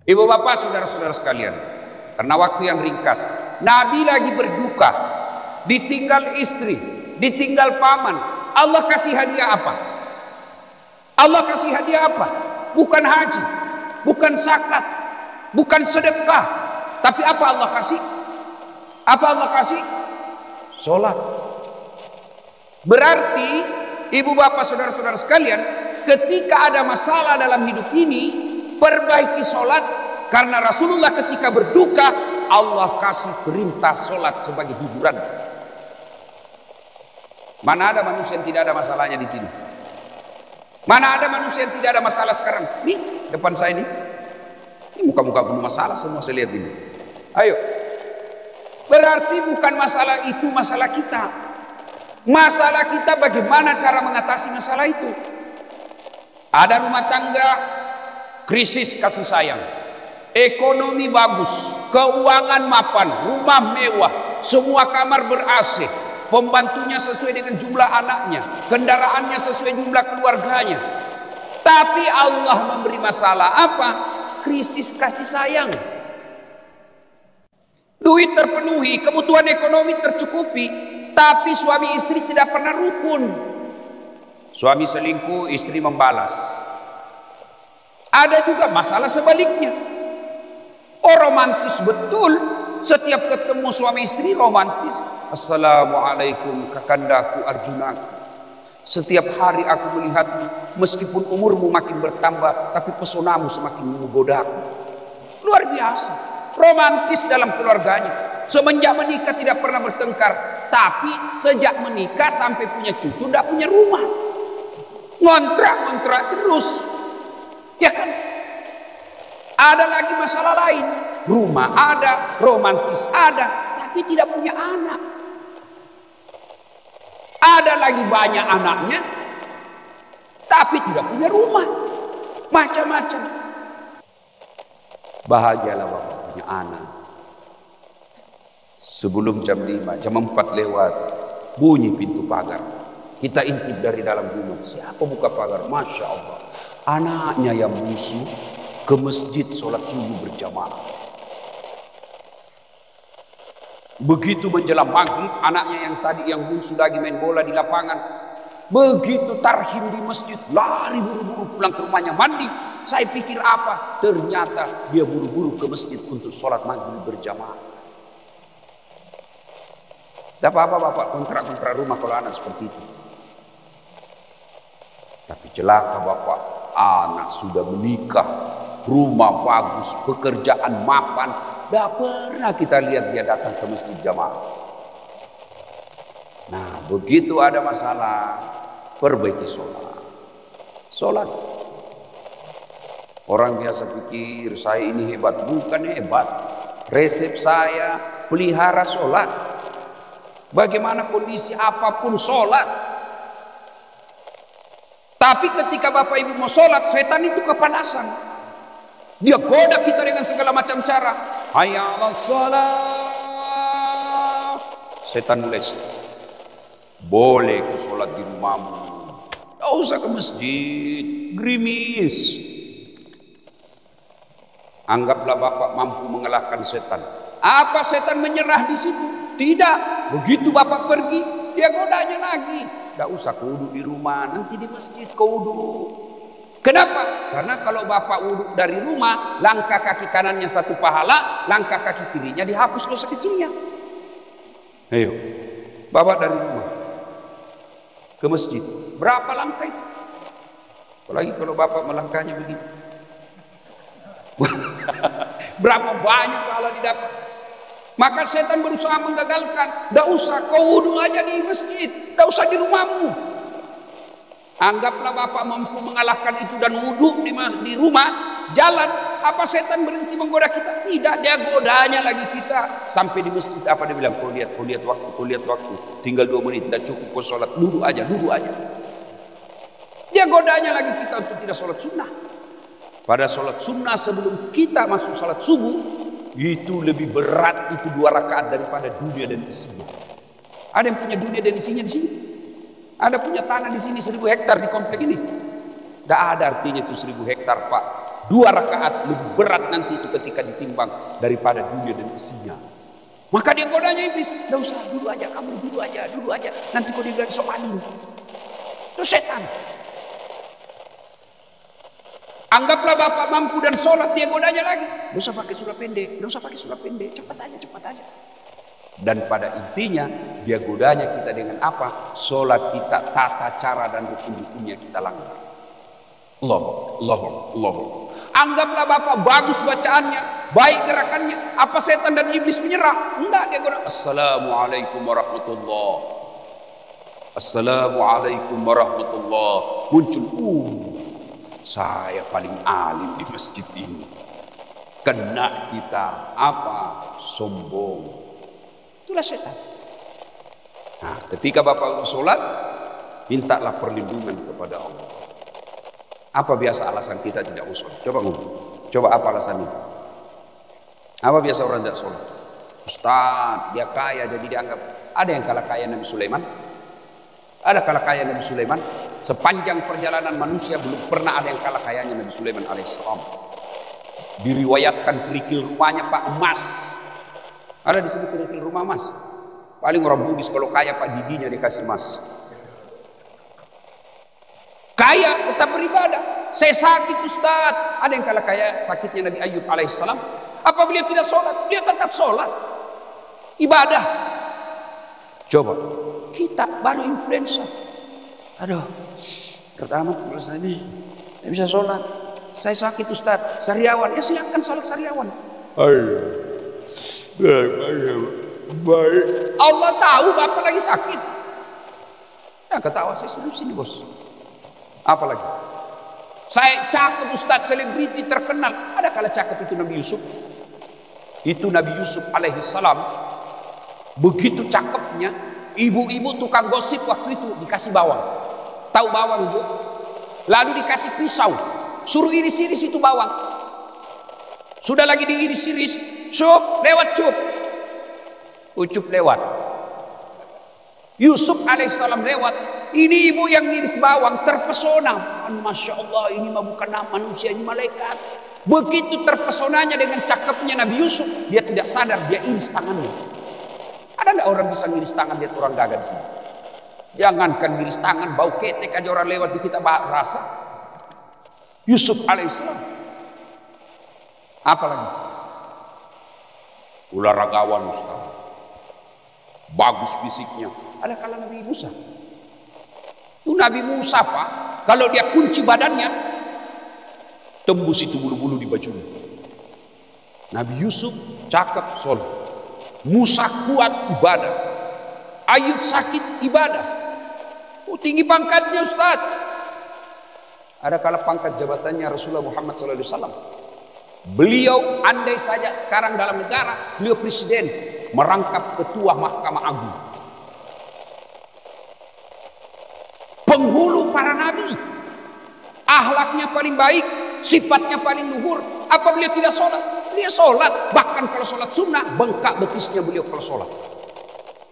Ibu bapak, saudara-saudara sekalian, karena waktu yang ringkas, Nabi lagi berduka, ditinggal istri, ditinggal paman. Allah kasih hadiah apa? Allah kasih hadiah apa? Bukan haji, bukan zakat, bukan sedekah, tapi apa Allah kasih? Apa Allah kasih? Sholat. Berarti ibu bapak, saudara-saudara sekalian, ketika ada masalah dalam hidup ini, perbaiki sholat. Karena Rasulullah ketika berduka, Allah kasih perintah sholat sebagai hiburan. Mana ada manusia yang tidak ada masalahnya di sini? Mana ada manusia yang tidak ada masalah sekarang? Nih, depan saya ini muka-muka penuh masalah semua saya lihat ini. Ayo. Berarti bukan masalah itu masalah kita. Masalah kita bagaimana cara mengatasi masalah itu. Ada rumah tangga krisis kasih sayang, ekonomi bagus, keuangan mapan, rumah mewah, semua kamar ber-AC, pembantunya sesuai dengan jumlah anaknya, kendaraannya sesuai jumlah keluarganya. Tapi Allah memberi masalah apa? Krisis kasih sayang. Duit terpenuhi, kebutuhan ekonomi tercukupi, tapi suami istri tidak pernah rukun. Suami selingkuh, istri membalas. Ada juga masalah sebaliknya. Oh, romantis betul, setiap ketemu suami istri romantis. Assalamualaikum kakandaku Arjunaku, setiap hari aku melihatmu, meskipun umurmu makin bertambah, tapi pesonamu semakin menggodaku. Luar biasa, romantis dalam keluarganya. Semenjak menikah tidak pernah bertengkar, tapi sejak menikah sampai punya cucu tidak punya rumah, ngontrak terus. Ya kan? Ada lagi masalah lain, rumah ada, romantis ada, tapi tidak punya anak. Ada lagi banyak anaknya, tapi tidak punya rumah. Macam-macam. Bahagialah bapak punya anak. Sebelum jam 5, jam 4 lewat, bunyi pintu pagar. Kita intip dari dalam rumah. Siapa buka pagar? Masya Allah. Anaknya yang bungsu ke masjid sholat subuh berjamaah. Begitu menjelang maghrib, anaknya yang tadi yang bungsu lagi main bola di lapangan. Begitu tarhim di masjid, lari buru-buru pulang ke rumahnya mandi. Saya pikir apa? Ternyata dia buru-buru ke masjid untuk sholat maghrib berjamaah. Tidak apa-apa bapak kontrak rumah kalau anak seperti itu. Tapi celaka bapak, anak sudah menikah, rumah bagus, pekerjaan mapan, tidak pernah kita lihat dia datang ke masjid jamaah. Nah, begitu ada masalah, perbaiki sholat. Sholat. Orang biasa pikir saya ini hebat, bukan hebat. Resep saya pelihara sholat. Bagaimana kondisi apapun sholat. Tapi ketika bapak ibu mau sholat, setan itu kepanasan. Dia goda kita dengan segala macam cara. Hayya 'alas shalah. Setan mulai, boleh ke sholat di rumahmu, tidak usah ke masjid, gerimis. Anggaplah bapak mampu mengalahkan setan. Apa setan menyerah di situ? Tidak. Begitu bapak pergi, dia godanya lagi. Tidak usah kau wudhu di rumah, nanti di masjid kau wudhu. Kenapa? Karena kalau bapak wudhu dari rumah, langkah kaki kanannya satu pahala, langkah kaki kirinya dihapus dosa kecilnya. Ayo, bapak dari rumah ke masjid, berapa langkah itu? Apalagi kalau bapak melangkahnya begitu. Berapa banyak pahala didapat. Maka setan berusaha menggagalkan. Tidak usah, kau wudhu aja di masjid, tidak usah di rumahmu. Anggaplah bapak mampu mengalahkan itu dan wudhu di rumah, jalan. Apa setan berhenti menggoda kita? Tidak, dia godanya lagi kita. Sampai di masjid, apa dia bilang? Kau lihat waktu, tinggal 2 menit, tidak cukup kau sholat, duduk aja. Dia godanya lagi kita untuk tidak sholat sunnah. Pada sholat sunnah sebelum kita masuk sholat subuh, itu lebih berat, itu 2 rakaat daripada dunia dan isinya. Ada yang punya dunia dan isinya di sini? Ada punya tanah di sini 1000 hektar di komplek ini? Tidak ada artinya itu 1000 hektar pak. 2 rakaat lebih berat nanti itu ketika ditimbang daripada dunia dan isinya. Maka dia godanya iblis, "Nggak usah, dulu aja kamu, dulu aja. Nanti kau dibilang sok alim." Itu setan. Anggaplah bapak mampu dan sholat, dia godanya lagi. Nggak usah pakai surat pendek, cepat aja. Dan pada intinya dia godanya kita dengan apa? Sholat kita, tata cara dan rukun-rukunnya kita langgar. Allah. Anggaplah bapak bagus bacaannya, baik gerakannya, apa setan dan iblis menyerah? Enggak, dia goda. Assalamualaikum warahmatullah. Muncul, saya paling alim di masjid ini. Kena kita apa? Sombong. Itulah setan. Nah, ketika bapak sholat, mintalah perlindungan kepada Allah. Apa biasa alasan kita tidak mau sholat? Coba apa alasannya? Apa biasa orang tidak sholat? Ustaz, dia kaya jadi dianggap. Ada yang kalah kaya Nabi Sulaiman? Ada kalah kaya Nabi Sulaiman? Sepanjang perjalanan manusia belum pernah ada yang kalah kayanya Nabi Sulaiman alaihissalam. Diriwayatkan kerikil rumahnya Pak emas. Ada di sini kerikil rumah emas. Paling orang Bugis kalau kaya Pak giginya dikasih emas. Kaya tetap beribadah. Saya sakit Ustaz. Ada yang kalah kaya sakitnya Nabi Ayub alaihissalam. Apa beliau tidak sholat? Beliau tetap sholat. Ibadah. Coba kita baru influenza. Aduh, pertama saya ini tidak bisa sholat. Saya sakit Ustaz. Sariawan. Ya silakan sholat sariawan. Ayo. Baik. Allah tahu bapak lagi sakit. Ya ketawa saya sini bos. Apalagi saya cakep Ustaz, selebriti terkenal. Ada kala cakep itu Nabi Yusuf. Itu Nabi Yusuf alaihissalam. Begitu cakepnya, ibu-ibu tukang gosip waktu itu dikasih bawang. Tahu bawang Bu? Lalu dikasih pisau, suruh iris-iris itu bawang. Sudah lagi diiris-iris, cup lewat. Ucup lewat. Yusuf alaihissalam lewat. Ini ibu yang ngiris bawang terpesona. Masya Allah, ini mah bukan manusia, ini malaikat. Begitu terpesonanya dengan cakepnya Nabi Yusuf, dia tidak sadar dia iris tangannya. Ada nggak orang bisa ngiris tangan lihat orang gagah di sini? Jangankan ngiris tangan, bau ketek aja orang lewat di kita rasa. Yusuf alaihissalam. Apalagi? Ularagawan Ustaz. Bagus fisiknya. Ada kala Nabi Musa. Itu Nabi Musa Pak, kalau dia kunci badannya, tembus itu bulu-bulu di bajunya. Nabi Yusuf cakep sholat. Musa kuat ibadah. Ayub sakit ibadah. Tinggi pangkatnya Ustaz. Ada kala pangkat jabatannya Rasulullah Muhammad SAW. Beliau andai saja sekarang dalam negara, beliau presiden, merangkap ketua Mahkamah Agung. Penghulu para nabi, akhlaknya paling baik, sifatnya paling luhur. Apa beliau tidak sholat? Beliau sholat. Bahkan kalau sholat sunnah, bengkak betisnya beliau kalau sholat.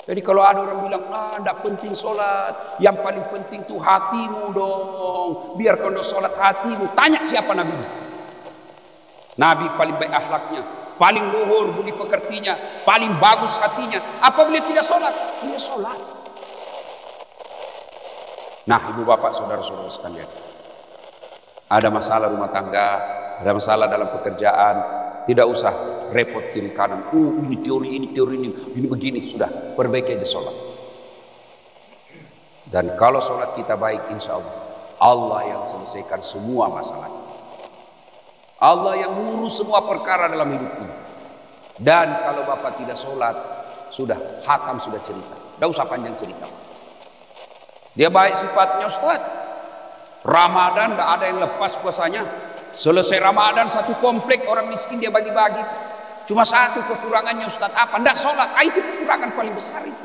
Jadi kalau ada orang bilang, tidak penting sholat, yang paling penting tuh hatimu dong. Biar kalau sholat hatimu, tanya siapa Nabi. Nabi paling baik akhlaknya, paling luhur budi pekertinya, paling bagus hatinya. Apa beliau tidak sholat? Beliau sholat. Nah ibu bapak saudara-saudara sekalian, ada masalah rumah tangga, ada masalah dalam pekerjaan, tidak usah repot kiri kanan. Ini teori ini begini, sudah perbaiki aja sholat. Dan kalau sholat kita baik, insya Allah yang selesaikan semua masalah. Allah yang ngurus semua perkara dalam hidup ini. Dan kalau bapak tidak sholat, sudah hatam sudah cerita, tidak usah panjang cerita. Dia baik sifatnya Ustaz. Ramadan tidak ada yang lepas puasanya. Selesai Ramadan satu komplek orang miskin dia bagi-bagi. Cuma satu kekurangannya Ustaz apa? Tidak sholat. Itu kekurangan paling besar itu.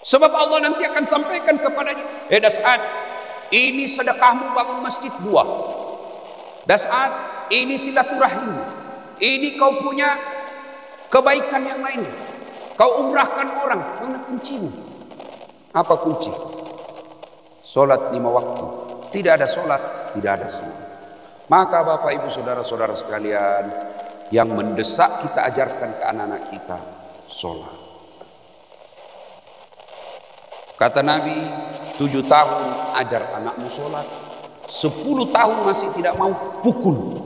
Sebab Allah nanti akan sampaikan kepadanya, Das'ad, ini sedekahmu bangun masjid 2. Das'ad, ini silaturahim. Ini kau punya kebaikan yang lain. Kau umrahkan orang. Mana kuncimu? Apa kunci? Sholat 5 waktu. Tidak ada sholat, tidak ada sholat. Maka Bapak Ibu saudara-saudara sekalian, yang mendesak kita ajarkan ke anak-anak kita sholat. Kata Nabi, 7 tahun ajar anakmu sholat, 10 tahun masih tidak mau, pukul.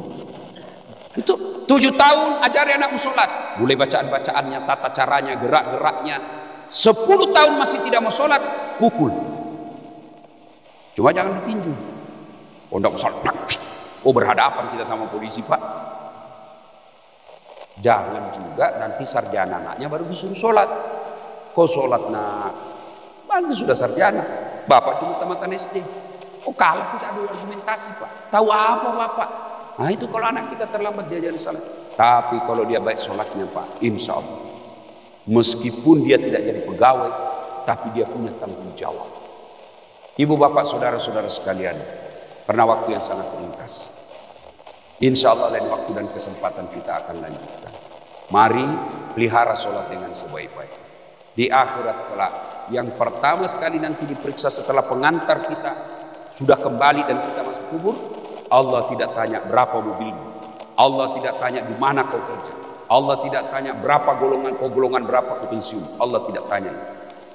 Itu 7 tahun ajari anakmu sholat, mulai bacaan-bacaannya, tata caranya, gerak-geraknya. 10 tahun masih tidak mau sholat, pukul. Cuma jangan ditinju. Oh enggak mau sholat, oh berhadapan kita sama polisi Pak. Jangan juga nanti sarjana anaknya baru disuruh sholat. Kau sholat nak, nanti sudah sarjana, bapak cuma tamatan SD. Oh kalah, kita adu argumentasi Pak. Tahu apa Bapak? Nah itu kalau anak kita terlambat diajari salat. Tapi kalau dia baik sholatnya Pak, insya Allah, meskipun dia tidak jadi pegawai, tapi dia punya tanggung jawab. Ibu bapak saudara-saudara sekalian, karena waktu yang sangat ringkas, insya Allah lain waktu dan kesempatan kita akan lanjutkan. Mari pelihara sholat dengan sebaik-baik. Di akhirat kelak, yang pertama sekali nanti diperiksa setelah pengantar kita sudah kembali dan kita masuk kubur, Allah tidak tanya berapa mobilmu, Allah tidak tanya di mana kau kerja, Allah tidak tanya berapa golongan berapa kau pensiun, Allah tidak tanya.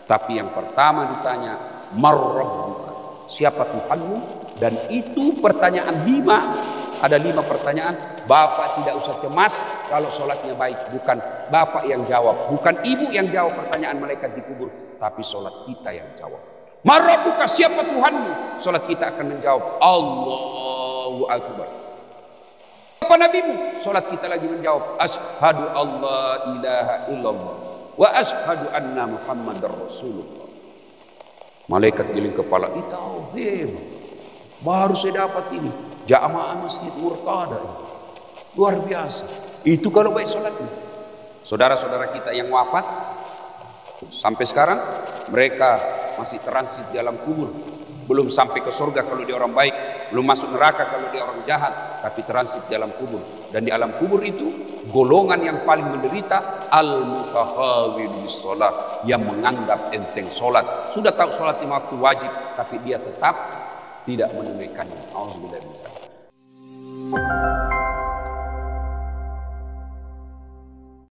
Tapi yang pertama ditanya, marrabbuka, siapa Tuhanmu? Dan itu pertanyaan 5, ada 5 pertanyaan. Bapak tidak usah cemas kalau sholatnya baik, bukan bapak yang jawab, bukan ibu yang jawab pertanyaan malaikat di kubur, tapi sholat kita yang jawab. Marrabbuka, siapa Tuhanmu? Sholat kita akan menjawab Allahu Akbar. Apa nabimu? Sholat kita lagi menjawab asyhadu alla ilaha illallah wa asyhadu anna muhammadar rasulullah. Malaikat giling kepala, itu baru saya dapat ini jamaah masjid Murtada, luar biasa. Itu kalau baik sholatnya. Saudara-saudara kita yang wafat sampai sekarang, mereka masih transit dalam kubur, belum sampai ke surga kalau dia orang baik, belum masuk neraka kalau dia orang jahat, tapi transit dalam kubur. Dan di alam kubur itu golongan yang paling menderita al-mutakhawwin bis shalah, yang menganggap enteng sholat. Sudah tahu sholat 5 waktu wajib, tapi dia tetap tidak menunaikannya. Auzubillahi min dzalik.